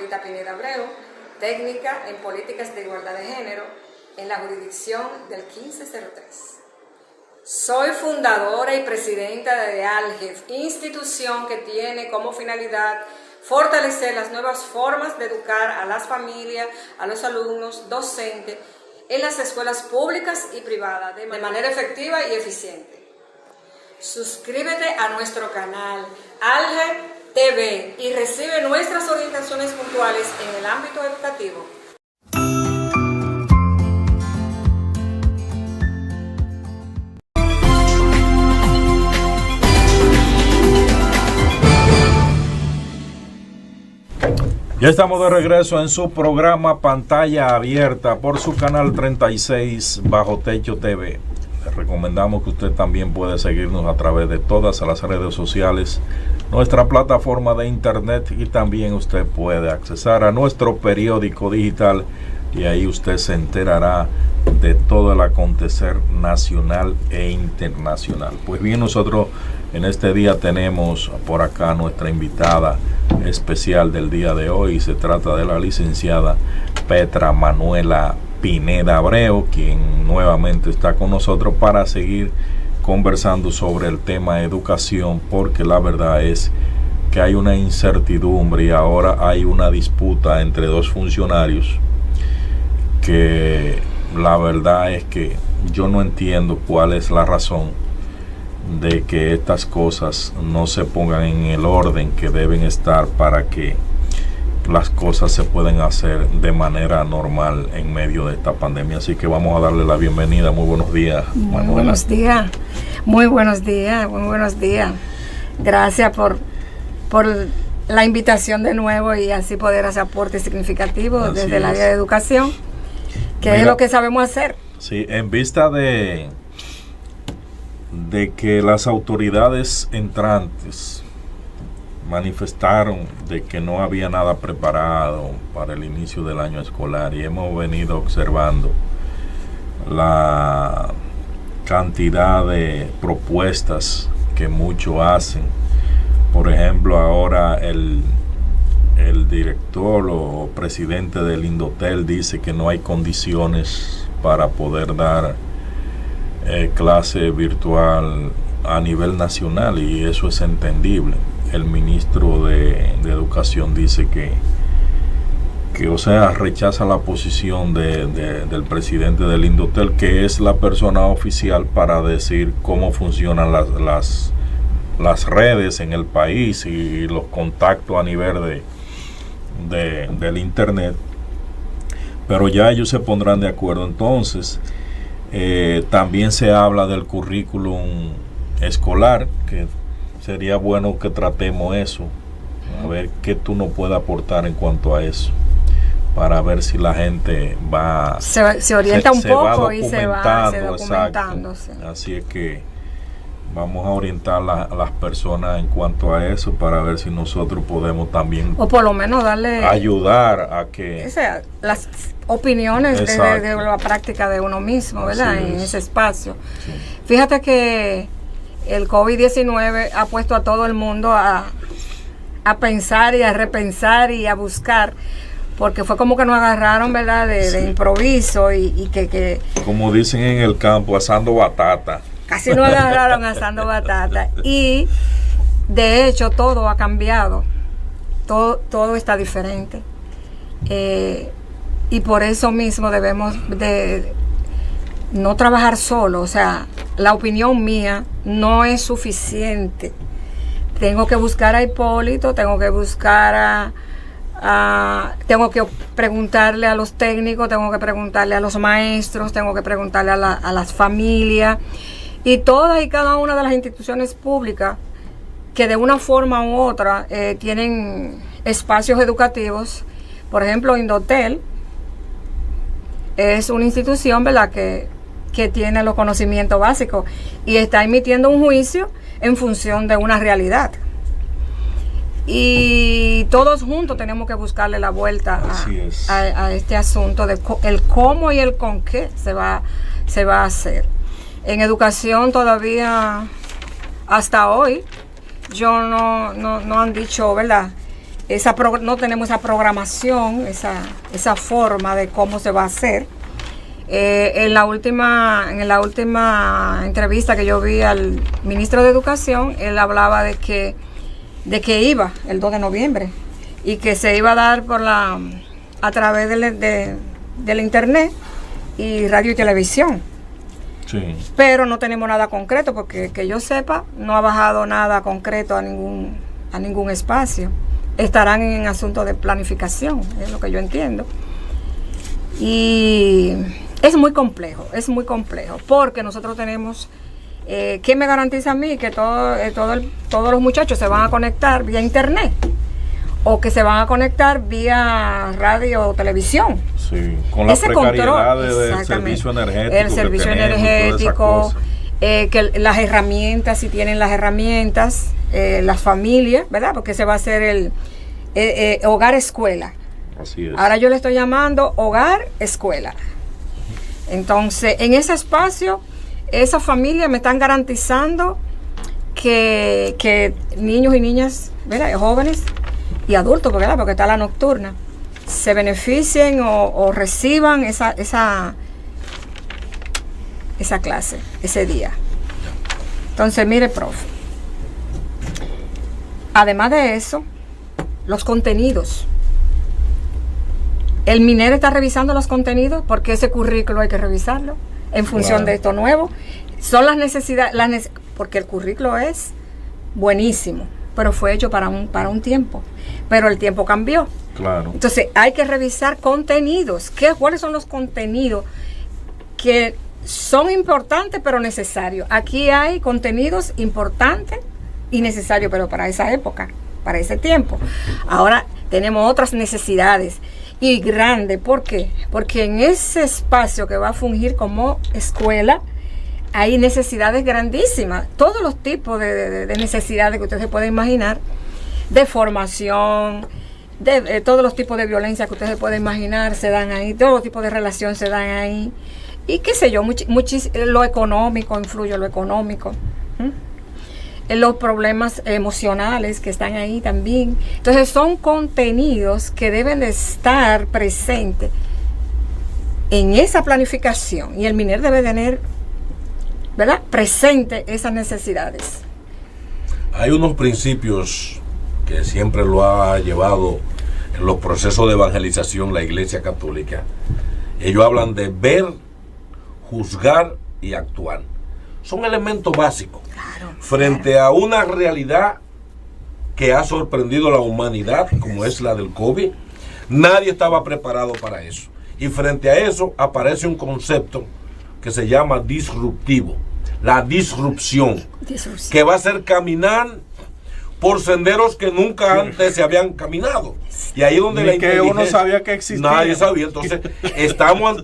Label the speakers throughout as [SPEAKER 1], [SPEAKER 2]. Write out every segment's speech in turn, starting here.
[SPEAKER 1] Aurelita Pineda Abreu, técnica en políticas de igualdad de género en la jurisdicción del 1503. Soy fundadora y presidenta de ALGEF, institución que tiene como finalidad fortalecer las nuevas formas de educar a las familias, a los alumnos, docentes, en las escuelas públicas y privadas de manera efectiva y eficiente. Suscríbete a nuestro canal ALGEF TV y recibe nuestras orientaciones puntuales en el ámbito educativo.
[SPEAKER 2] Ya estamos de regreso en su programa Pantalla Abierta por su canal 36 Bajo Techo TV. Les recomendamos que usted también puede seguirnos a través de todas las redes sociales, nuestra plataforma de internet, y también usted puede accesar a nuestro periódico digital y ahí usted se enterará de todo el acontecer nacional e internacional. Pues bien, nosotros en este día tenemos por acá nuestra invitada especial del día de hoy. Se trata de la licenciada Petra Manuela Pineda Abreu, quien nuevamente está con nosotros para seguir conversando sobre el tema educación, porque la verdad es que hay una incertidumbre y ahora hay una disputa entre dos funcionarios que la verdad es que yo no entiendo cuál es la razón de que estas cosas no se pongan en el orden que deben estar para que las cosas se pueden hacer de manera normal en medio de esta pandemia. Así que vamos a darle la bienvenida. Muy buenos días, Manuela.
[SPEAKER 1] Muy buenos días, muy buenos días, muy buenos días. Gracias por la invitación de nuevo y así poder hacer aportes significativos desde el área de educación, que es lo que sabemos hacer.
[SPEAKER 2] Sí, en vista de que las autoridades entrantes manifestaron de que no había nada preparado para el inicio del año escolar, y hemos venido observando la cantidad de propuestas que muchos hacen. Por ejemplo, ahora el director o presidente del Indotel dice que no hay condiciones para poder dar clase virtual a nivel nacional, y eso es entendible. El ministro de Educación dice que o sea, rechaza la posición del presidente del Indotel, que es la persona oficial para decir cómo funcionan las redes en el país y los contactos a nivel del internet. Pero ya ellos se pondrán de acuerdo. Entonces también se habla del currículum escolar, que sería bueno que tratemos eso, a ver qué tú nos puedes aportar en cuanto a eso, para ver si la gente
[SPEAKER 1] se orienta un poco y se va
[SPEAKER 2] documentando. Así es que vamos a orientar a las personas en cuanto a eso, para ver si nosotros podemos también,
[SPEAKER 1] o por lo menos darle,
[SPEAKER 2] ayudar a que
[SPEAKER 1] las opiniones de la práctica de uno mismo, ¿verdad? En ese espacio. Sí. Fíjate que el COVID-19 ha puesto a todo el mundo a pensar y a repensar y a buscar, porque fue como que nos agarraron, ¿verdad? De improviso y que
[SPEAKER 2] como dicen en el campo, asando batata.
[SPEAKER 1] Casi nos agarraron asando batata. Y de hecho todo ha cambiado, todo está diferente, y por eso mismo debemos de no trabajar solo. O sea, la opinión mía no es suficiente. Tengo que buscar a Hipólito, tengo que buscar tengo que preguntarle a los técnicos, tengo que preguntarle a los maestros, tengo que preguntarle a las familias y todas y cada una de las instituciones públicas que de una forma u otra tienen espacios educativos. Por ejemplo, Indotel es una institución, ¿verdad?, que tiene los conocimientos básicos y está emitiendo un juicio en función de una realidad. Y todos juntos tenemos que buscarle la vuelta a este asunto de el cómo y el con qué se va a hacer. En educación todavía, hasta hoy, no han dicho, ¿verdad?, no tenemos esa programación, esa forma de cómo se va a hacer. En la última entrevista que yo vi al ministro de Educación, él hablaba de que iba el 2 de noviembre y que se iba a dar a través del internet y radio y televisión.
[SPEAKER 2] Sí.
[SPEAKER 1] Pero no tenemos nada concreto, porque que yo sepa, no ha bajado nada concreto a ningún espacio. Estarán en asuntos de planificación, es lo que yo entiendo. Y es muy complejo, porque nosotros tenemos, ¿quién me garantiza a mí que todos los muchachos se van a conectar vía internet? O que se van a conectar vía radio o televisión.
[SPEAKER 2] Sí, con las precariedades del servicio energético.
[SPEAKER 1] El servicio energético, que las herramientas, si tienen las herramientas, las familias, ¿verdad? Porque se va a hacer el hogar-escuela.
[SPEAKER 2] Así es.
[SPEAKER 1] Ahora yo le estoy llamando hogar-escuela. Entonces, en ese espacio, esas familias me están garantizando que niños y niñas, ¿verdad? Jóvenes y adultos, ¿verdad? Porque está la nocturna, se beneficien o reciban esa clase, ese día. Entonces, mire, profe, además de eso, los contenidos. El MINER está revisando los contenidos, porque ese currículo hay que revisarlo en función de esto nuevo. Son las necesidades, porque el currículo es buenísimo, pero fue hecho para un tiempo, pero el tiempo cambió.
[SPEAKER 2] Claro.
[SPEAKER 1] Entonces hay que revisar contenidos. ¿Cuáles son los contenidos que son importantes pero necesarios? Aquí hay contenidos importantes y necesarios, pero para esa época, para ese tiempo. Ahora tenemos otras necesidades y grandes. ¿Por qué? Porque en ese espacio que va a fungir como escuela hay necesidades grandísimas, todos los tipos de necesidades que usted se puede imaginar, de formación, de todos los tipos de violencia que usted se puede imaginar se dan ahí, todos los tipos de relación se dan ahí, y qué sé yo, lo económico, influye lo económico, los problemas emocionales que están ahí también. Entonces son contenidos que deben de estar presentes en esa planificación, y el MINER debe tener, ¿verdad?, presente esas necesidades.
[SPEAKER 3] Hay unos principios que siempre lo ha llevado en los procesos de evangelización la Iglesia Católica. Ellos hablan de ver, juzgar y actuar. Son elementos básicos.
[SPEAKER 1] Claro,
[SPEAKER 3] frente a una realidad que ha sorprendido a la humanidad, como es la del COVID. Nadie estaba preparado para eso. Y frente a eso aparece un concepto que se llama disruptivo, la disrupción, que va a ser caminar por senderos que nunca antes se habían caminado. Y ahí es donde la
[SPEAKER 2] que uno sabía que existía.
[SPEAKER 3] Nadie sabía. Entonces, estamos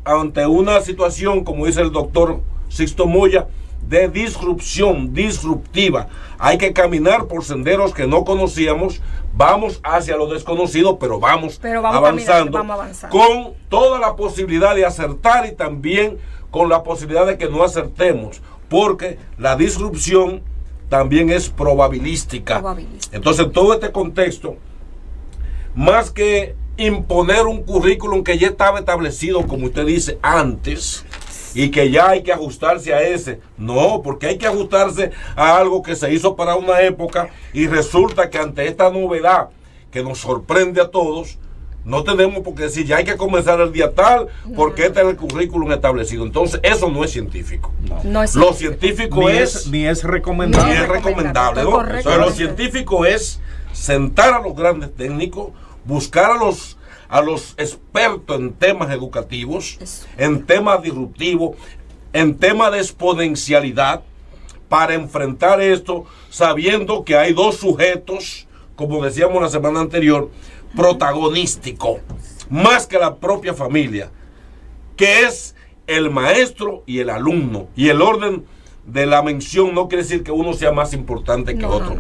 [SPEAKER 3] ante una situación, como dice el doctor Sixto Moya, de disrupción, disruptiva. Hay que caminar por senderos que no conocíamos, vamos hacia lo desconocido, pero vamos avanzando, con toda la posibilidad de acertar y también con la posibilidad de que no acertemos, porque la disrupción también es probabilística. Entonces, todo este contexto, más que imponer un currículum que ya estaba establecido, como usted dice, antes, y que ya hay que ajustarse a ese, no, porque hay que ajustarse a algo que se hizo para una época, y resulta que ante esta novedad que nos sorprende a todos, no tenemos por qué decir ya hay que comenzar el día tal, porque este es el currículum establecido. Entonces eso no es científico.
[SPEAKER 1] No es
[SPEAKER 3] lo científico
[SPEAKER 2] ni es recomendable.
[SPEAKER 3] Ni es recomendable, ¿no? Entonces, lo científico es sentar a los grandes técnicos, buscar a los expertos en temas educativos, en temas disruptivos, en temas de exponencialidad, para enfrentar esto, sabiendo que hay dos sujetos, como decíamos la semana anterior, protagonístico, más que la propia familia, que es el maestro y el alumno. Y el orden de la mención no quiere decir que uno sea más importante que otro.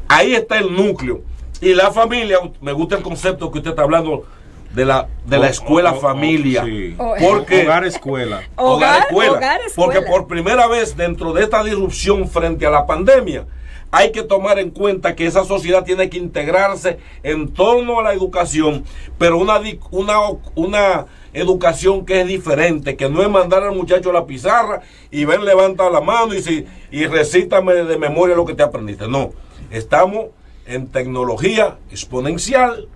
[SPEAKER 3] Ahí está el núcleo. Y la familia, me gusta el concepto que usted está hablando, de la escuela familia.
[SPEAKER 2] Sí.
[SPEAKER 3] Porque
[SPEAKER 2] hogar escuela.
[SPEAKER 3] Hogar escuela.
[SPEAKER 1] Hogar escuela.
[SPEAKER 3] Porque por primera vez dentro de esta disrupción frente a la pandemia, hay que tomar en cuenta que esa sociedad tiene que integrarse en torno a la educación, pero una educación que es diferente, que no es mandar al muchacho a la pizarra y ven, levanta la mano y recítame de memoria lo que te aprendiste. No, estamos en tecnología exponencial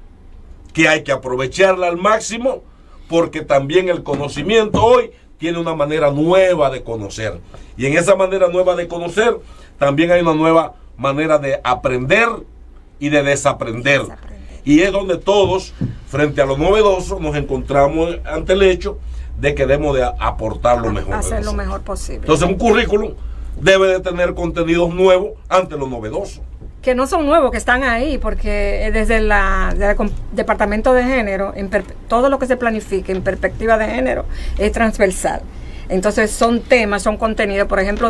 [SPEAKER 3] que hay que aprovecharla al máximo, porque también el conocimiento hoy tiene una manera nueva de conocer, y en esa manera nueva de conocer también hay una nueva manera de aprender y de desaprender. Y es donde todos, frente a lo novedoso, nos encontramos ante el hecho de que debemos de aportar lo mejor.
[SPEAKER 1] Hacer lo mejor posible.
[SPEAKER 3] Entonces un currículum debe de tener contenidos nuevos ante lo novedoso.
[SPEAKER 1] Que no son nuevos, que están ahí, porque desde el Departamento de Género, todo lo que se planifique en perspectiva de género es transversal. Entonces son temas, son contenidos, por ejemplo,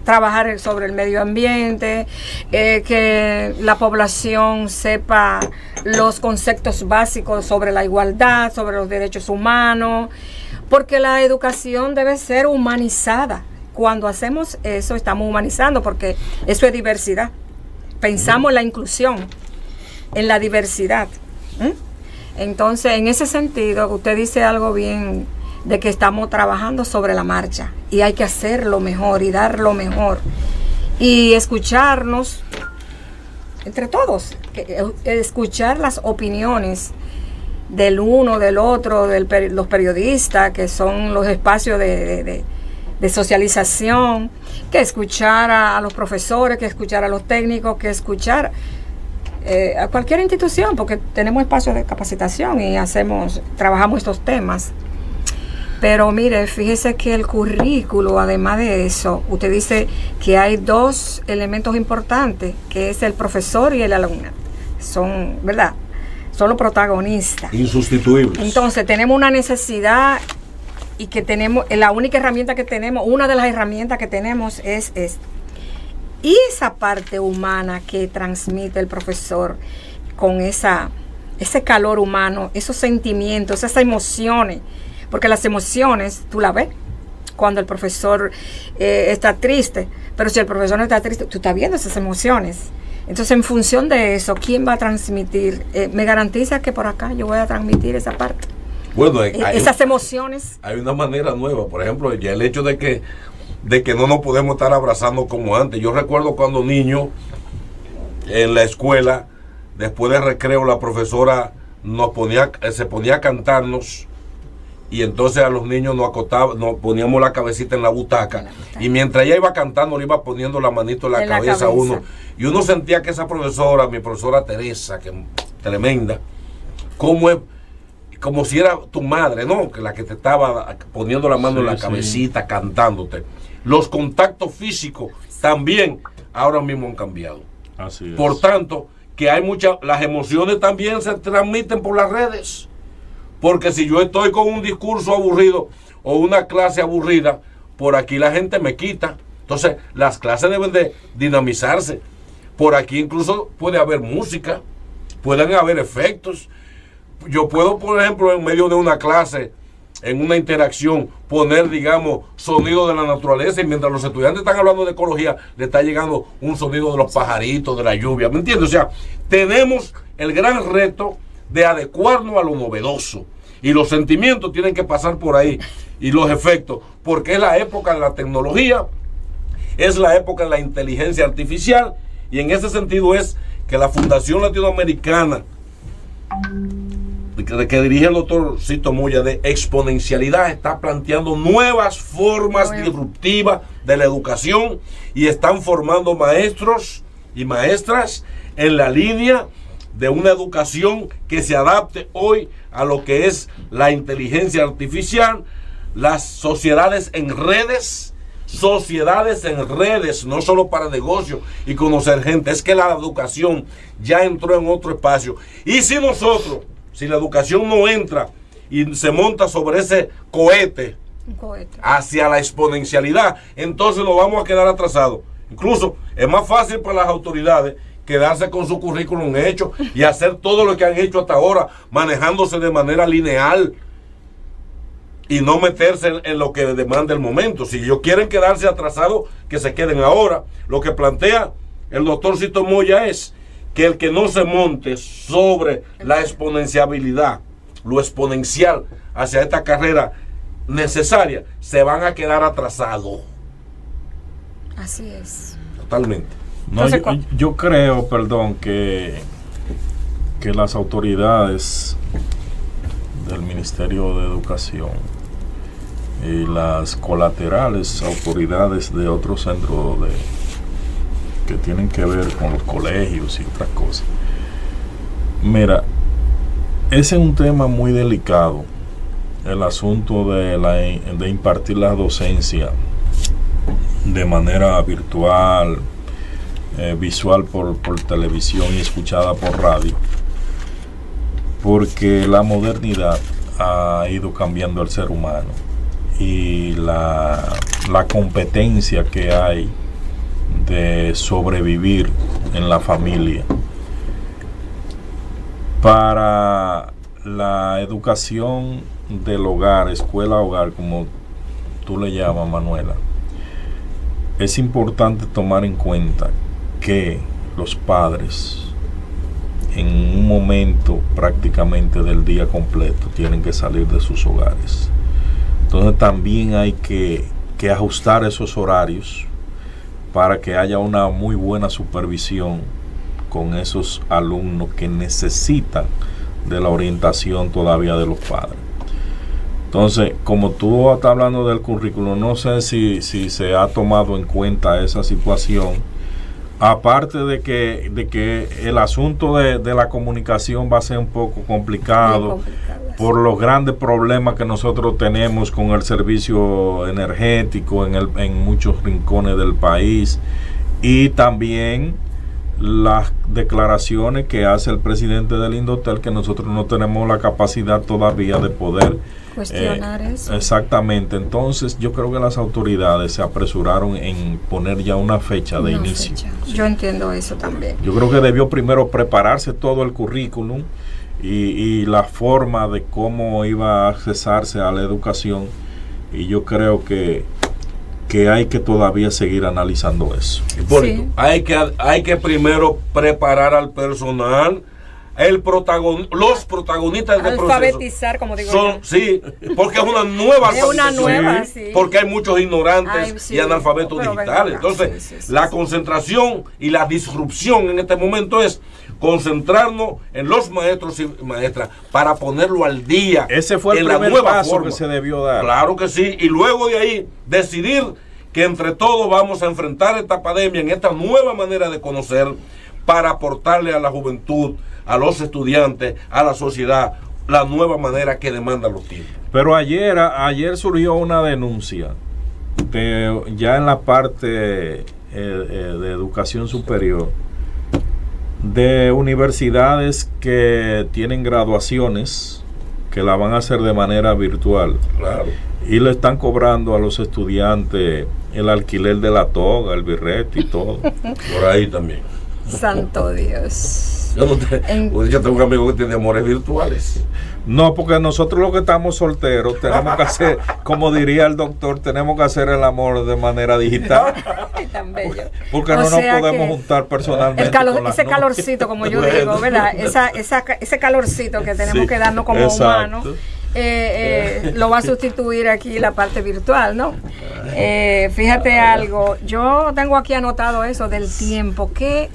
[SPEAKER 1] trabajar sobre el medio ambiente, que la población sepa los conceptos básicos sobre la igualdad, sobre los derechos humanos, porque la educación debe ser humanizada. Cuando hacemos eso, estamos humanizando, porque eso es diversidad. Pensamos en la inclusión, en la diversidad. Entonces, en ese sentido, usted dice algo bien, de que estamos trabajando sobre la marcha y hay que hacerlo mejor y dar lo mejor y escucharnos entre todos, escuchar las opiniones del uno, del otro, los periodistas, que son los espacios de socialización, que escuchar a los profesores, que escuchar a los técnicos, que escuchar a cualquier institución, porque tenemos espacios de capacitación y trabajamos estos temas. Pero mire, fíjese que el currículo, además de eso, usted dice que hay dos elementos importantes, que es el profesor y el alumno. Son, ¿verdad? Son los protagonistas.
[SPEAKER 3] Insustituibles.
[SPEAKER 1] Entonces, tenemos una necesidad y que tenemos, la única herramienta que tenemos, una de las herramientas que tenemos es esta. Y esa parte humana que transmite el profesor con ese calor humano, esos sentimientos, esas emociones. Porque las emociones, tú la ves cuando el profesor está triste, pero si el profesor no está triste, tú estás viendo esas emociones. Entonces, en función de eso, ¿quién va a transmitir? Me garantiza que por acá yo voy a transmitir esa parte.
[SPEAKER 3] Bueno,
[SPEAKER 1] esas emociones.
[SPEAKER 3] Hay una manera nueva, por ejemplo, ya el hecho de que no nos podemos estar abrazando como antes. Yo recuerdo cuando niño, en la escuela, después del recreo, la profesora se ponía a cantarnos. Y entonces a los niños nos poníamos la cabecita en la butaca, y mientras ella iba cantando le iba poniendo la manito en la cabeza a uno, y uno sentía que esa profesora, mi profesora Teresa, que tremenda, como si era tu madre, ¿no? Que la que te estaba poniendo la mano en la cabecita, cantándote. Los contactos físicos también ahora mismo han cambiado.
[SPEAKER 2] Así es.
[SPEAKER 3] Por tanto, que las emociones también se transmiten por las redes. Porque si yo estoy con un discurso aburrido o una clase aburrida, por aquí la gente me quita. Entonces, las clases deben de dinamizarse. Por aquí incluso puede haber música, pueden haber efectos. Yo puedo, por ejemplo, en medio de una clase, en una interacción, poner, digamos, sonido de la naturaleza, y mientras los estudiantes están hablando de ecología, le está llegando un sonido de los pajaritos, de la lluvia. ¿Me entiendes? O sea, tenemos el gran reto de adecuarnos a lo novedoso, y los sentimientos tienen que pasar por ahí, y los efectos, porque es la época de la tecnología, es la época de la inteligencia artificial, y en ese sentido es que la Fundación Latinoamericana que dirige el doctor Sisto Moya de exponencialidad está planteando nuevas formas disruptivas de la educación, y están formando maestros y maestras en la línea de una educación que se adapte hoy a lo que es la inteligencia artificial, las sociedades en redes, no solo para negocio y conocer gente. Es que la educación ya entró en otro espacio, y si la educación no entra y se monta sobre ese cohete hacia la exponencialidad, entonces nos vamos a quedar atrasados. Incluso es más fácil para las autoridades quedarse con su currículum hecho y hacer todo lo que han hecho hasta ahora, manejándose de manera lineal y no meterse en lo que demanda el momento. Si ellos quieren quedarse atrasados, que se queden ahora. Lo que plantea el doctor Sisto Moya es que el que no se monte sobre la exponenciabilidad, lo exponencial hacia esta carrera necesaria, se van a quedar atrasados.
[SPEAKER 1] Así es.
[SPEAKER 3] Totalmente.
[SPEAKER 2] No,
[SPEAKER 1] Entonces,
[SPEAKER 2] yo creo, perdón, que las autoridades del Ministerio de Educación y las colaterales autoridades de otros centros que tienen que ver con los colegios y otras cosas. Mira, ese es un tema muy delicado, el asunto de impartir la docencia de manera virtual, visual por televisión y escuchada por radio, porque la modernidad ha ido cambiando al ser humano y la competencia que hay de sobrevivir en la familia. Para la educación del hogar, escuela-hogar, como tú le llamas, Manuela, es importante tomar en cuenta que los padres en un momento prácticamente del día completo tienen que salir de sus hogares. Entonces también hay que ajustar esos horarios para que haya una muy buena supervisión con esos alumnos que necesitan de la orientación todavía de los padres. Entonces, como tú estás hablando del currículo, no sé si se ha tomado en cuenta esa situación, aparte de que el asunto de la comunicación va a ser un poco complicado por los grandes problemas que nosotros tenemos con el servicio energético en muchos rincones del país, y también las declaraciones que hace el presidente del Indotel, que nosotros no tenemos la capacidad todavía de poder
[SPEAKER 1] cuestionar eso.
[SPEAKER 2] Exactamente. Entonces yo creo que las autoridades se apresuraron en poner ya una fecha de inicio.
[SPEAKER 1] Yo entiendo eso también.
[SPEAKER 2] Yo creo que debió primero prepararse todo el currículum y la forma de cómo iba a accesarse a la educación, y yo creo que hay que todavía seguir analizando eso.
[SPEAKER 3] Hipólito, sí. Hay que primero preparar al personal, los protagonistas del proceso.
[SPEAKER 1] Alfabetizar, como digo
[SPEAKER 3] yo. Sí, porque es una nueva
[SPEAKER 1] alfabetización.
[SPEAKER 3] Sí. Porque hay muchos ignorantes y analfabetos digitales. Entonces, la concentración y la disrupción en este momento es concentrarnos en los maestros y maestras para ponerlo al día.
[SPEAKER 2] Ese fue el primer paso que se debió dar.
[SPEAKER 3] Claro que sí, y luego de ahí decidir que entre todos vamos a enfrentar esta pandemia en esta nueva manera de conocer, para aportarle a la juventud, a los estudiantes, a la sociedad, la nueva manera que demandan los tiempos.
[SPEAKER 2] Pero ayer surgió una denuncia ya en la parte de educación superior, de universidades que tienen graduaciones que la van a hacer de manera virtual.
[SPEAKER 3] Claro.
[SPEAKER 2] Y le están cobrando a los estudiantes el alquiler de la toga, el birrete y todo.
[SPEAKER 3] Por ahí también.
[SPEAKER 1] Santo Dios.
[SPEAKER 3] Yo tengo un amigo que tiene amores virtuales.
[SPEAKER 2] No, porque nosotros los que estamos solteros tenemos que hacer, como diría el doctor, tenemos que hacer el amor de manera digital.
[SPEAKER 1] Tan bello.
[SPEAKER 2] Porque no nos podemos juntar personalmente.
[SPEAKER 1] Ese calorcito, como yo digo, ¿verdad? Ese calorcito que tenemos que darnos como humanos. Lo va a sustituir aquí la parte virtual, ¿no? Fíjate algo, yo tengo aquí anotado eso del tiempo, que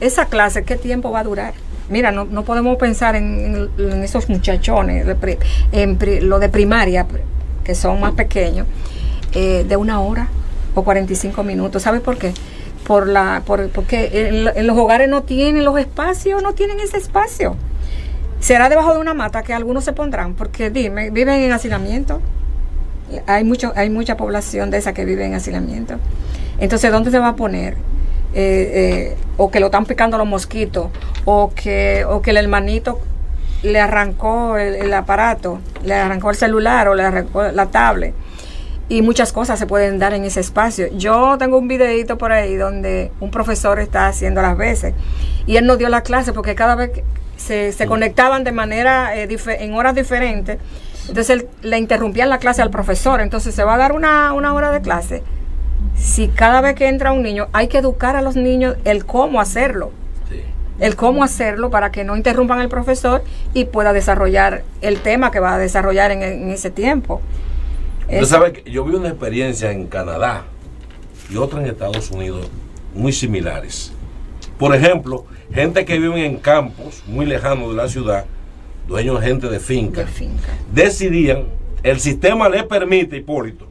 [SPEAKER 1] esa clase, ¿qué tiempo va a durar? Mira, no podemos pensar en esos muchachones, lo de primaria, que son más pequeños, de 1 hora o 45 minutos. ¿Sabes por qué? Porque en los hogares no tienen los espacios, no tienen ese espacio. Será debajo de una mata que algunos se pondrán, porque dime, viven en hacinamiento. Hay mucha población de esa que vive en hacinamiento. Entonces, ¿dónde se va a poner? O que lo están picando los mosquitos, o que el hermanito le arrancó el aparato, le arrancó el celular o le arrancó la tablet. y muchas cosas se pueden dar en ese espacio. Yo tengo un videito por ahí donde un profesor está haciendo las veces y él nos dio la clase porque cada vez que se conectaban de manera en horas diferentes, entonces él le interrumpían la clase al profesor. Entonces se va a dar una hora de clase. Si cada vez que entra un niño hay que educar a los niños el cómo hacerlo, el cómo hacerlo para que no interrumpan al profesor y pueda desarrollar el tema que va a desarrollar en ese tiempo.
[SPEAKER 3] Usted sabe que yo vi una experiencia en Canadá y otra en Estados Unidos muy similares. Por ejemplo, gente que vive en campos muy lejanos de la ciudad, dueños de gente de finca, decidían, el sistema le permite, Hipólito,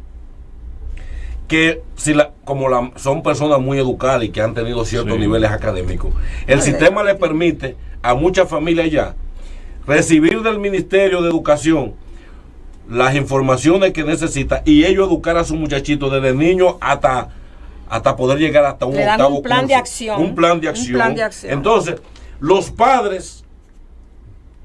[SPEAKER 3] que son personas muy educadas y que han tenido ciertos niveles académicos, el sistema le permite a muchas familias ya recibir del Ministerio de Educación las informaciones que necesita y ellos educar a sus muchachitos desde niños hasta poder llegar hasta un octavo
[SPEAKER 1] un plan
[SPEAKER 3] curso.
[SPEAKER 1] De acción.
[SPEAKER 3] Un plan de acción. Entonces, los padres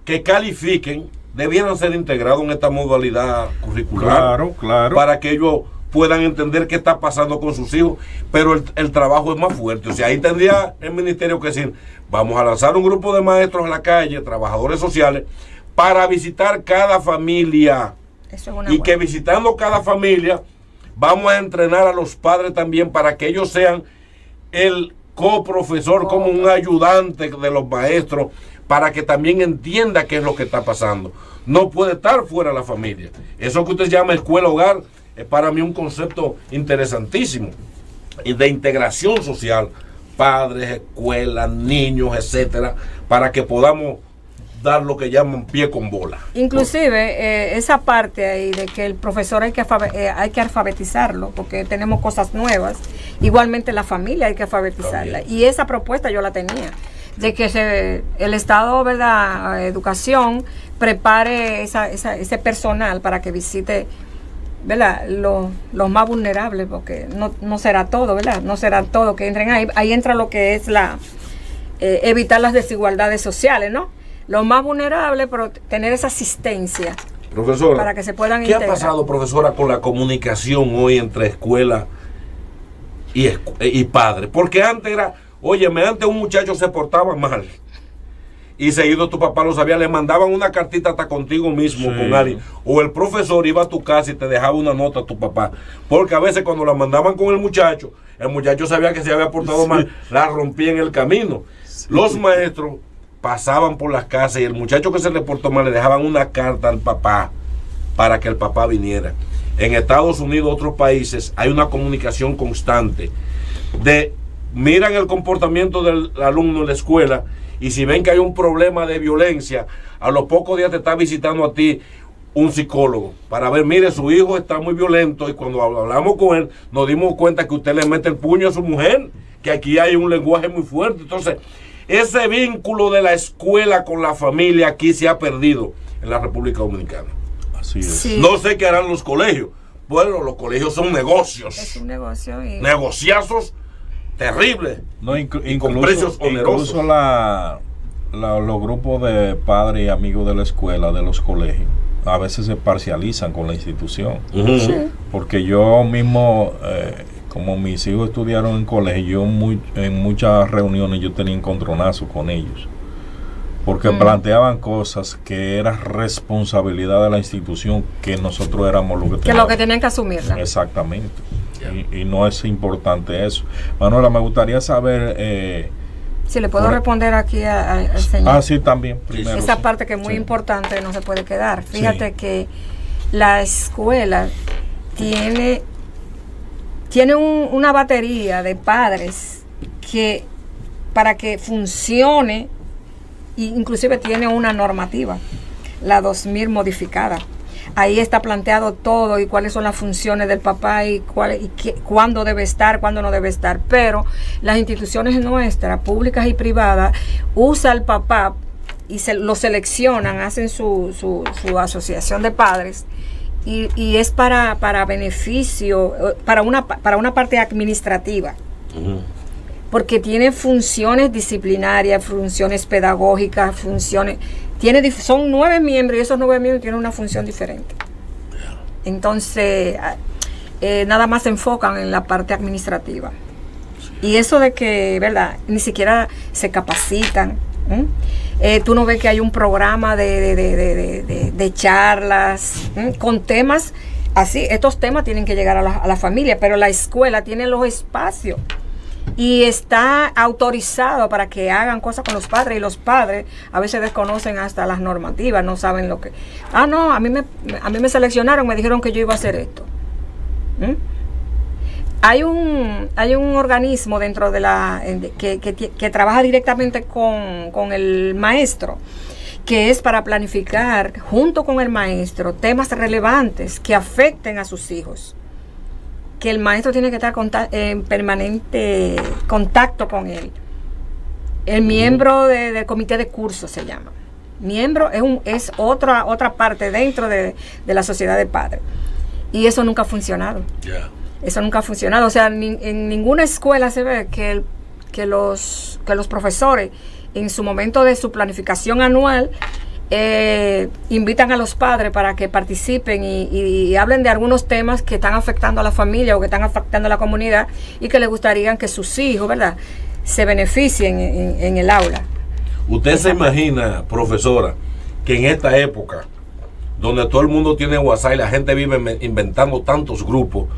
[SPEAKER 3] que califiquen debieran ser integrados en esta modalidad curricular.
[SPEAKER 2] Claro.
[SPEAKER 3] Para que ellos puedan entender qué está pasando con sus hijos, pero el trabajo es más fuerte. O sea, ahí tendría el ministerio que decir, vamos a lanzar un grupo de maestros a la calle, trabajadores sociales, para visitar cada familia. Y que visitando cada familia vamos a entrenar a los padres también para que ellos sean el coprofesor, como un ayudante de los maestros, para que también entienda qué es lo que está pasando. No puede estar fuera de la familia. Eso que usted llama escuela hogar es para mí un concepto interesantísimo y de integración social, padres, escuelas, niños, etcétera, para que podamos dar lo que llaman pie con bola.
[SPEAKER 1] Inclusive esa parte ahí de que el profesor hay que alfabetizarlo porque tenemos cosas nuevas, igualmente la familia hay que alfabetizarla. También. Y esa propuesta yo la tenía, de que el Estado, ¿verdad?, educación, prepare ese personal para que visite, ¿verdad?, los más vulnerables, porque no será todo, ¿verdad? No será todo que entren ahí. Ahí entra lo que es evitar las desigualdades sociales, ¿no? Los más vulnerables, pero tener esa asistencia,
[SPEAKER 3] profesora,
[SPEAKER 1] para que se puedan
[SPEAKER 3] ¿qué
[SPEAKER 1] integrar.
[SPEAKER 3] ha pasado, profesora, con la comunicación hoy entre escuela y padre? Porque antes era, antes un muchacho se portaba mal y seguido tu papá lo sabía, le mandaban una cartita hasta contigo mismo, con alguien, o el profesor iba a tu casa y te dejaba una nota a tu papá, porque a veces cuando la mandaban con el muchacho sabía que se había portado mal, la rompía en el camino. Los maestros pasaban por las casas y el muchacho que se le portó mal le dejaban una carta al papá para que el papá viniera. En Estados Unidos, otros países, hay una comunicación constante miran el comportamiento del alumno en la escuela y si ven que hay un problema de violencia, a los pocos días te está visitando a ti un psicólogo para ver, mire, su hijo está muy violento, y cuando hablamos con él nos dimos cuenta que usted le mete el puño a su mujer, que aquí hay un lenguaje muy fuerte. Entonces, ese vínculo de la escuela con la familia aquí se ha perdido en la República Dominicana.
[SPEAKER 2] Así es.
[SPEAKER 1] Sí.
[SPEAKER 3] No sé qué harán los colegios. Bueno, los colegios son negocios.
[SPEAKER 1] Es un negocio.
[SPEAKER 3] Negociazos terribles.
[SPEAKER 2] No,
[SPEAKER 3] y con precios onerosos.
[SPEAKER 2] Incluso los grupos de padres y amigos de la escuela, de los colegios, a veces se parcializan con la institución.
[SPEAKER 1] Sí.
[SPEAKER 2] Porque yo mismo... como mis hijos estudiaron en colegio, en muchas reuniones yo tenía encontronazo con ellos, porque planteaban cosas que era responsabilidad de la institución, que nosotros éramos lo que
[SPEAKER 1] tenían que asumirla.
[SPEAKER 2] Exactamente. Y no es importante eso. Manuela, me gustaría saber...
[SPEAKER 1] si le puedo responder aquí al señor.
[SPEAKER 2] Sí, también. Primero,
[SPEAKER 1] esa parte que es muy importante, no se puede quedar. Fíjate que la escuela tiene una batería de padres que para que funcione, inclusive tiene una normativa, la 2000 modificada. Ahí está planteado todo y cuáles son las funciones del papá y cuándo debe estar, cuándo no debe estar. Pero las instituciones nuestras, públicas y privadas, usa al papá y lo seleccionan, hacen su asociación de padres. Y es para beneficio, para una parte administrativa, porque tiene funciones disciplinarias, funciones pedagógicas, son 9 miembros y esos 9 miembros tienen una función diferente. Entonces, nada más se enfocan en la parte administrativa. Y eso de que, ¿verdad? Ni siquiera se capacitan. Tú no ves que hay un programa de charlas con temas así. Estos temas tienen que llegar a la familia, pero la escuela tiene los espacios y está autorizado para que hagan cosas con los padres, y los padres a veces desconocen hasta las normativas, no saben lo que... no, a mí me seleccionaron, me dijeron que yo iba a hacer esto. Hay un organismo dentro de que trabaja directamente con el maestro, que es para planificar junto con el maestro temas relevantes que afecten a sus hijos, que el maestro tiene que estar en permanente contacto con él. El miembro del comité de curso se llama. Miembro es otra parte dentro de la sociedad de padres, y eso nunca ha funcionado. Eso nunca ha funcionado. O sea, en ninguna escuela se ve que los profesores, en su momento de su planificación anual, invitan a los padres para que participen y hablen de algunos temas que están afectando a la familia o que están afectando a la comunidad, y que les gustaría que sus hijos, ¿verdad?, se beneficien en el aula.
[SPEAKER 3] ¿Usted se imagina, profesora, que en esta época, donde todo el mundo tiene WhatsApp y la gente vive inventando tantos grupos,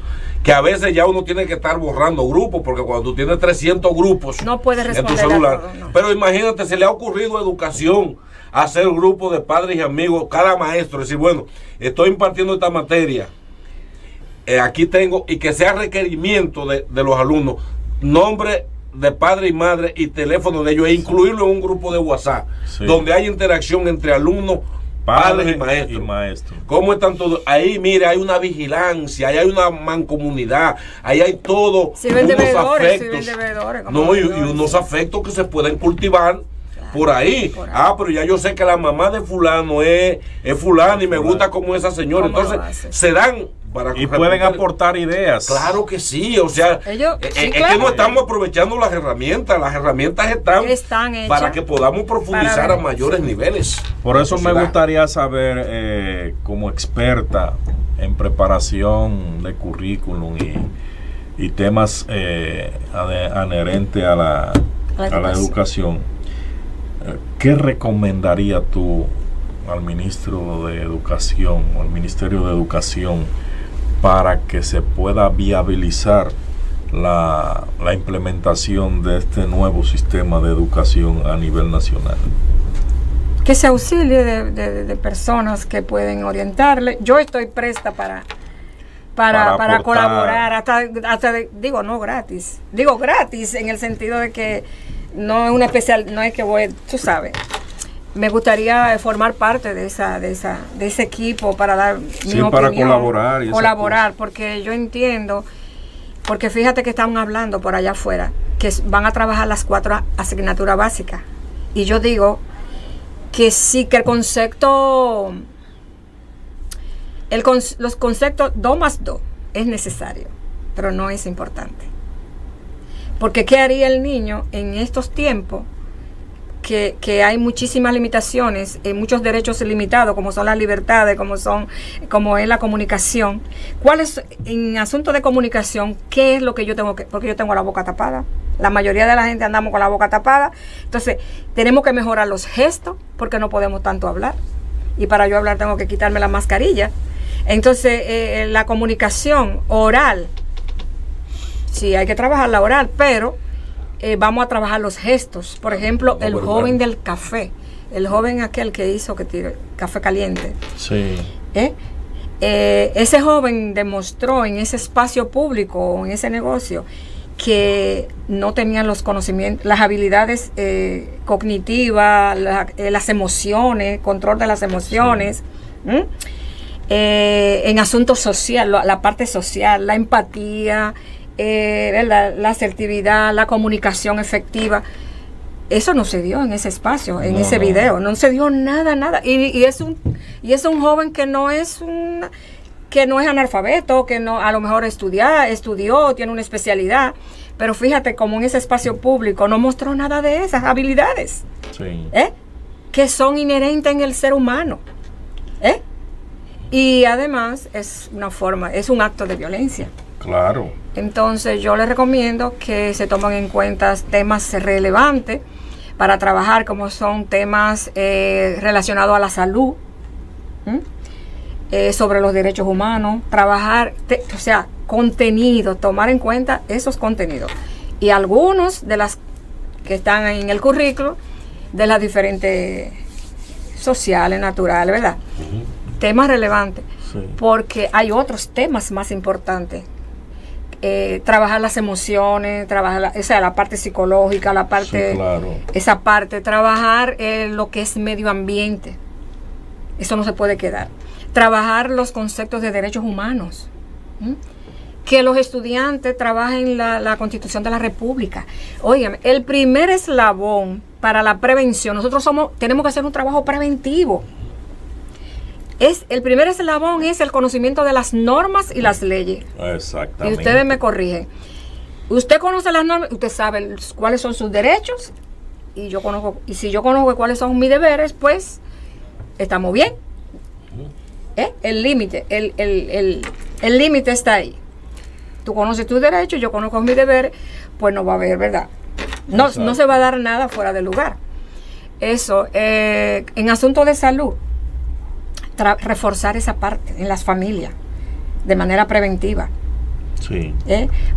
[SPEAKER 3] que a veces ya uno tiene que estar borrando grupos, porque cuando tú tienes 300 grupos
[SPEAKER 1] no puedes responder
[SPEAKER 3] en tu celular,
[SPEAKER 1] todo, no.
[SPEAKER 3] Pero imagínate, se le ha ocurrido a educación hacer grupos de padres y amigos, cada maestro, decir, bueno, estoy impartiendo esta materia, aquí tengo, y que sea requerimiento de los alumnos, nombre de padre y madre y teléfono de ellos, e incluirlo en un grupo de WhatsApp, donde hay interacción entre alumnos, padres y maestros. ¿Cómo están todos? Ahí, mire, hay una vigilancia, ahí hay una mancomunidad, ahí hay todo, unos afectos. Y unos afectos que se pueden cultivar por ahí. Pero ya yo sé que la mamá de fulano es fulano y me gusta como esa señora. Entonces, se dan...
[SPEAKER 2] Y pueden aportar ideas.
[SPEAKER 3] Claro que sí, o sea,
[SPEAKER 1] claro.
[SPEAKER 3] que no estamos aprovechando las herramientas están para que podamos profundizar a mayores niveles.
[SPEAKER 2] Por eso me gustaría saber, como experta en preparación de currículum y temas adherentes a la educación, ¿qué recomendaría tú al ministro de Educación o al Ministerio de Educación para que se pueda viabilizar la implementación de este nuevo sistema de educación a nivel nacional?
[SPEAKER 1] Que se auxilie de personas que pueden orientarle. Yo estoy presta para colaborar, hasta digo, no gratis. Digo gratis en el sentido de que no es una especial, no es que voy, tú sabes. Me gustaría formar parte de ese equipo para dar mi opinión,
[SPEAKER 2] para colaborar,
[SPEAKER 1] porque yo entiendo, porque fíjate que están hablando por allá afuera que van a trabajar las 4 asignaturas básicas, y yo digo que sí, que los conceptos 2 más 2 es necesario, pero no es importante, porque ¿qué haría el niño en estos tiempos? Que hay muchísimas limitaciones, muchos derechos limitados, como son las libertades, como es la comunicación. ¿Cuál es, en asunto de comunicación, qué es lo que yo tengo que, porque yo tengo la boca tapada? La mayoría de la gente andamos con la boca tapada. Entonces, tenemos que mejorar los gestos, porque no podemos tanto hablar. Y para yo hablar tengo que quitarme la mascarilla. Entonces, la comunicación oral, sí, hay que trabajar la oral, pero vamos a trabajar los gestos. Por ejemplo, el joven del café, el joven aquel que hizo que tiró café caliente.
[SPEAKER 2] Sí.
[SPEAKER 1] Ese joven demostró en ese espacio público, en ese negocio, que no tenían los conocimientos, las habilidades cognitivas, las emociones, control de las emociones. Sí. En asuntos sociales, la parte social, la empatía, la asertividad, la comunicación efectiva. Eso no se dio en ese espacio, en ese video, no se dio nada. Y es un joven que no es analfabeto, que no, a lo mejor estudió, tiene una especialidad, pero fíjate como en ese espacio público no mostró nada de esas habilidades,
[SPEAKER 2] sí,
[SPEAKER 1] que son inherentes en el ser humano. Y además es un acto de violencia.
[SPEAKER 2] Claro.
[SPEAKER 1] Entonces yo les recomiendo que se tomen en cuenta temas relevantes para trabajar, como son temas relacionados a la salud, sobre los derechos humanos, trabajar, contenido, tomar en cuenta esos contenidos. Y algunos de las que están en el currículo de las diferentes sociales, naturales, ¿verdad? Temas relevantes, porque hay otros temas más importantes. Trabajar las emociones, trabajar la parte psicológica, la parte, esa parte, trabajar lo que es medio ambiente. Eso no se puede quedar. Trabajar los conceptos de derechos humanos. Que los estudiantes trabajen la Constitución de la República. Óigame, el primer eslabón para la prevención, nosotros tenemos que hacer un trabajo preventivo. El primer eslabón es el conocimiento de las normas y las leyes.
[SPEAKER 2] Exactamente.
[SPEAKER 1] Y ustedes me corrigen. Usted conoce las normas, usted sabe cuáles son sus derechos, y si yo conozco cuáles son mis deberes, pues estamos bien. El límite, el límite está ahí. Tú conoces tus derechos, yo conozco mis deberes, pues no va a haber, ¿verdad? No se va a dar nada fuera de lugar. Eso, en asuntos de salud, reforzar esa parte en las familias de manera preventiva.
[SPEAKER 2] Sí.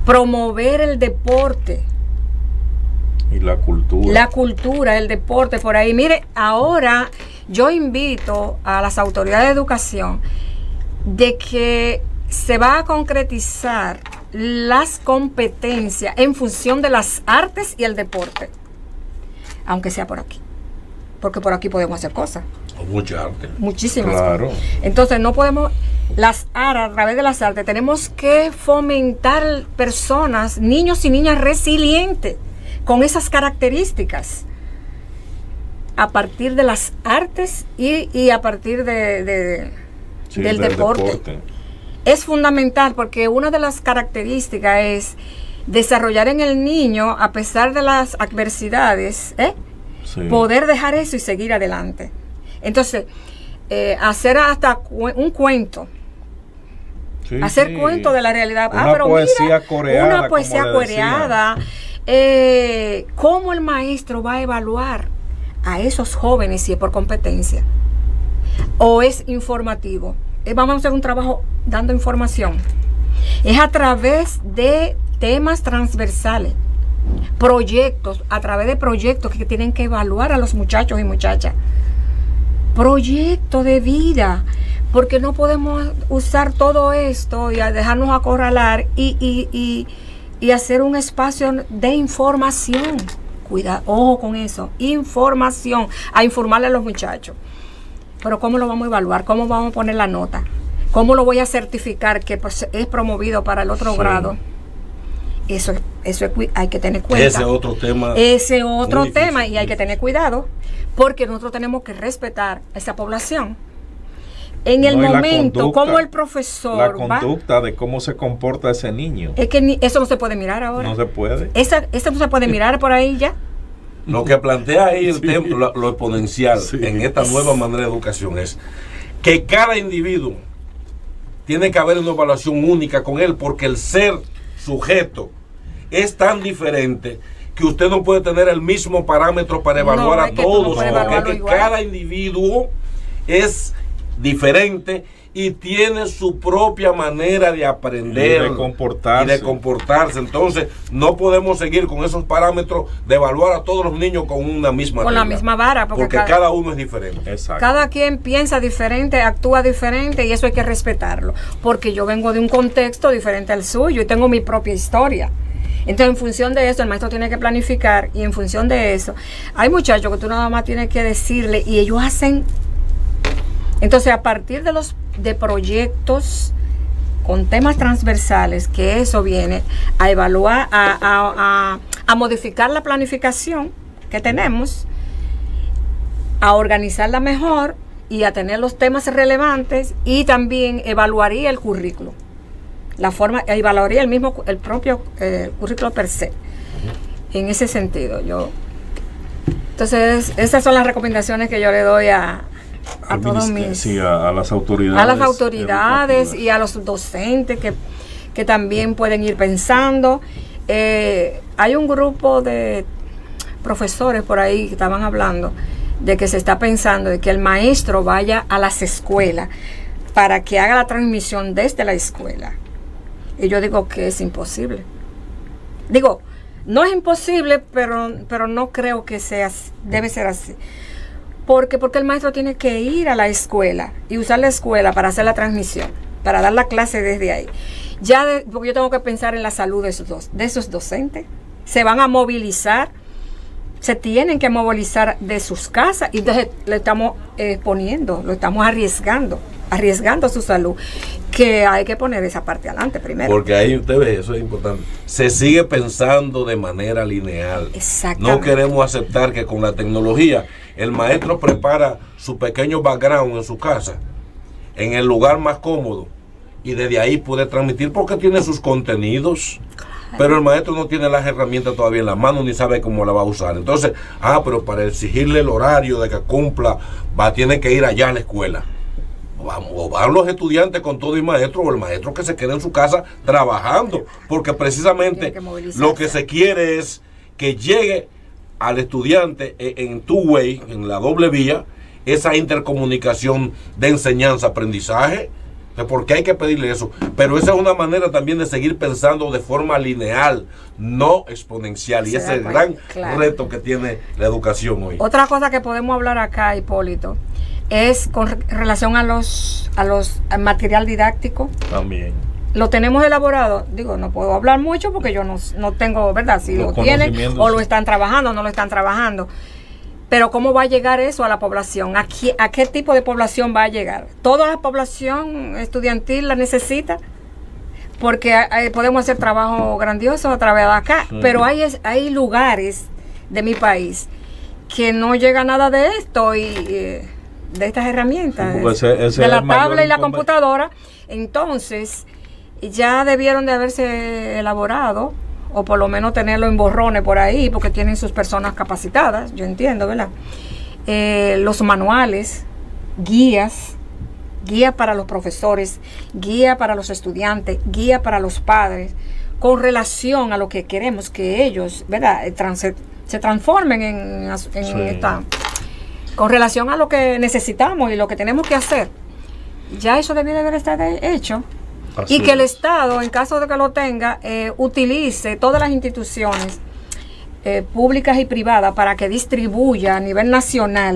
[SPEAKER 1] Promover el deporte.
[SPEAKER 2] Y la cultura.
[SPEAKER 1] La cultura, el deporte, por ahí. Mire, ahora yo invito a las autoridades de educación de que se va a concretizar las competencias en función de las artes y el deporte, aunque sea por aquí, porque por aquí podemos hacer cosas.
[SPEAKER 3] Mucha arte.
[SPEAKER 1] Muchísimas
[SPEAKER 2] Claro.
[SPEAKER 1] cosas. Entonces no podemos, a través de las artes, tenemos que fomentar personas, niños y niñas resilientes, con esas características, a partir de las artes y a partir del deporte. Es fundamental, porque una de las características es desarrollar en el niño, a pesar de las adversidades, poder dejar eso y seguir adelante. Entonces, hacer hasta un cuento. Hacer cuento de la realidad.
[SPEAKER 2] Una poesía coreada.
[SPEAKER 1] Una poesía coreada. ¿Cómo el maestro va a evaluar a esos jóvenes si es por competencia? ¿O es informativo? Vamos a hacer un trabajo dando información. Es a través de temas transversales, proyectos, a través de proyectos que tienen que evaluar a los muchachos y muchachas. Proyecto de vida, porque no podemos usar todo esto y dejarnos acorralar y hacer un espacio de información. Cuidado, ojo con eso, información, a informarle a los muchachos. Pero ¿cómo lo vamos a evaluar? ¿Cómo vamos a poner la nota? ¿Cómo lo voy a certificar que pues, es promovido para el otro grado? Eso hay que tener cuenta.
[SPEAKER 3] Ese otro tema.
[SPEAKER 1] Ese otro tema, y hay que tener cuidado, porque nosotros tenemos que respetar a esa población. En el momento, como el profesor
[SPEAKER 2] la conducta de cómo se comporta ese niño.
[SPEAKER 1] Es que eso no se puede mirar ahora.
[SPEAKER 2] No se puede.
[SPEAKER 1] Eso no se puede mirar por ahí ya.
[SPEAKER 3] Lo que plantea ahí el tema, lo exponencial en esta nueva manera de educación es que cada individuo tiene que haber una evaluación única con él, porque el ser sujeto es tan diferente que usted no puede tener el mismo parámetro para evaluar a todos, porque cada individuo es diferente y tiene su propia manera de aprender
[SPEAKER 2] y de comportarse.
[SPEAKER 3] Entonces no podemos seguir con esos parámetros de evaluar a todos los niños con una misma
[SPEAKER 1] con
[SPEAKER 3] regla,
[SPEAKER 1] la misma vara, porque
[SPEAKER 3] cada uno es diferente.
[SPEAKER 2] Exacto.
[SPEAKER 1] Cada quien piensa diferente, actúa diferente, y eso hay que respetarlo, porque yo vengo de un contexto diferente al suyo y tengo mi propia historia. Entonces, en función de eso, el maestro tiene que planificar, y en función de eso, hay muchachos que tú nada más tienes que decirle y ellos hacen. Entonces, a partir de proyectos con temas transversales, que eso viene a evaluar, a modificar la planificación que tenemos, a organizarla mejor y a tener los temas relevantes, y también evaluaría el currículo. Evaluaría el propio currículo per se. En ese sentido, entonces, esas son las recomendaciones que yo le doy a a todos mis...
[SPEAKER 2] Sí, a las autoridades.
[SPEAKER 1] A las autoridades y a los docentes que también pueden ir pensando. Hay un grupo de profesores por ahí que estaban hablando de que se está pensando de que el maestro vaya a las escuelas para que haga la transmisión desde la escuela. Y yo digo que es imposible. Digo, no es imposible, pero no creo que debe ser así. Porque el maestro tiene que ir a la escuela y usar la escuela para hacer la transmisión, para dar la clase desde ahí. Porque yo tengo que pensar en la salud de esos docentes. Se van a movilizar, se tienen que movilizar de sus casas y entonces le estamos exponiendo, lo estamos arriesgando su salud, que hay que poner esa parte adelante primero.
[SPEAKER 3] Porque ahí usted ve, eso es importante. Se sigue pensando de manera lineal.
[SPEAKER 1] Exactamente.
[SPEAKER 3] No queremos aceptar que con la tecnología el maestro prepara su pequeño background en su casa, en el lugar más cómodo, y desde ahí puede transmitir porque tiene sus contenidos. Pero el maestro no tiene las herramientas todavía en la mano ni sabe cómo la va a usar. Entonces, pero para exigirle el horario de que cumpla, tiene que ir allá a la escuela. O van los estudiantes con todo y maestro, o el maestro que se quede en su casa trabajando, porque precisamente lo que se quiere es que llegue al estudiante en two-way, en la doble vía, esa intercomunicación de enseñanza-aprendizaje, porque hay que pedirle eso. Pero esa es una manera también de seguir pensando de forma lineal, no exponencial, y ese es el gran reto que tiene la educación hoy.
[SPEAKER 1] Otra cosa que podemos hablar acá, Hipólito, es con relación al material didáctico.
[SPEAKER 2] También.
[SPEAKER 1] Lo tenemos elaborado. Digo, no puedo hablar mucho porque yo no tengo, ¿verdad? Si lo tienen o lo están trabajando o no lo están trabajando. Pero ¿cómo va a llegar eso a la población? ¿A qué tipo de población va a llegar? ¿Toda la población estudiantil la necesita? Porque podemos hacer trabajo grandioso a través de acá, sí. Pero hay lugares de mi país que no llega nada de esto y de estas herramientas,
[SPEAKER 2] sí,
[SPEAKER 1] de la tablet y la computadora. Entonces, ya debieron de haberse elaborado, o por lo menos tenerlo en borrones por ahí, porque tienen sus personas capacitadas, yo entiendo, ¿verdad? Los manuales, guía para los profesores, guía para los estudiantes, guía para los padres, con relación a lo que queremos que ellos, ¿verdad?, se transformen sí. Con relación a lo que necesitamos y lo que tenemos que hacer. Ya eso debe de haber estado hecho. Así y que el Estado, en caso de que lo tenga, utilice todas las instituciones públicas y privadas para que distribuya a nivel nacional,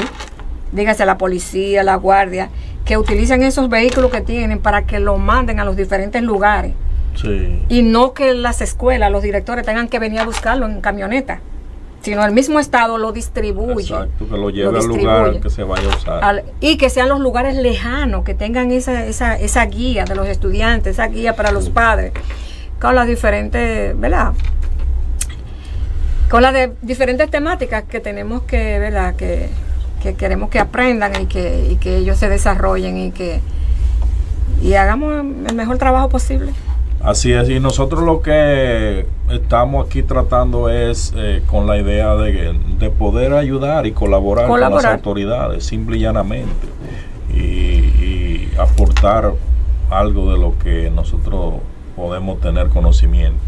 [SPEAKER 1] dígase la policía, la guardia, que utilicen esos vehículos que tienen para que lo manden a los diferentes lugares. Sí. Y no que las escuelas, los directores tengan que venir a buscarlo en camioneta, sino el mismo Estado lo distribuye.
[SPEAKER 2] Exacto, que lo lleve al lugar que se vaya a usar.
[SPEAKER 1] Y que sean los lugares lejanos, que tengan esa guía de los estudiantes, esa guía para los padres, con las diferentes, ¿verdad?, con las diferentes temáticas que tenemos que, ¿verdad?, que queremos que aprendan y que ellos se desarrollen y hagamos el mejor trabajo posible.
[SPEAKER 2] Así es, y nosotros lo que estamos aquí tratando es con la idea de poder ayudar y colaborar con las autoridades, simple y llanamente, y aportar algo de lo que nosotros podemos tener conocimiento.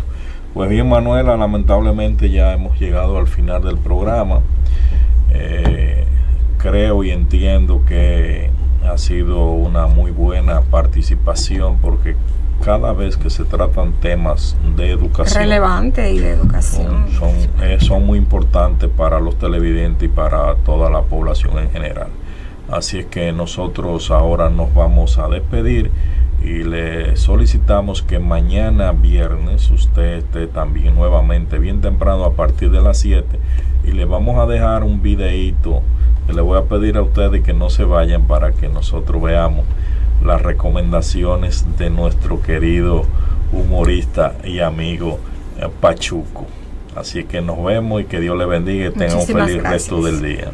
[SPEAKER 2] Pues bien, Manuela, lamentablemente ya hemos llegado al final del programa. Creo y entiendo que ha sido una muy buena participación, porque cada vez que se tratan temas de educación
[SPEAKER 1] relevante y de educación
[SPEAKER 2] son muy importantes para los televidentes y para toda la población en general. Así es que nosotros ahora nos vamos a despedir y le solicitamos que mañana viernes usted esté también nuevamente bien temprano a partir de las 7, y le vamos a dejar un videíto que le voy a pedir a ustedes que no se vayan para que nosotros veamos las recomendaciones de nuestro querido humorista y amigo Pachuco. Así que nos vemos y que Dios le bendiga y tenga un feliz resto del día.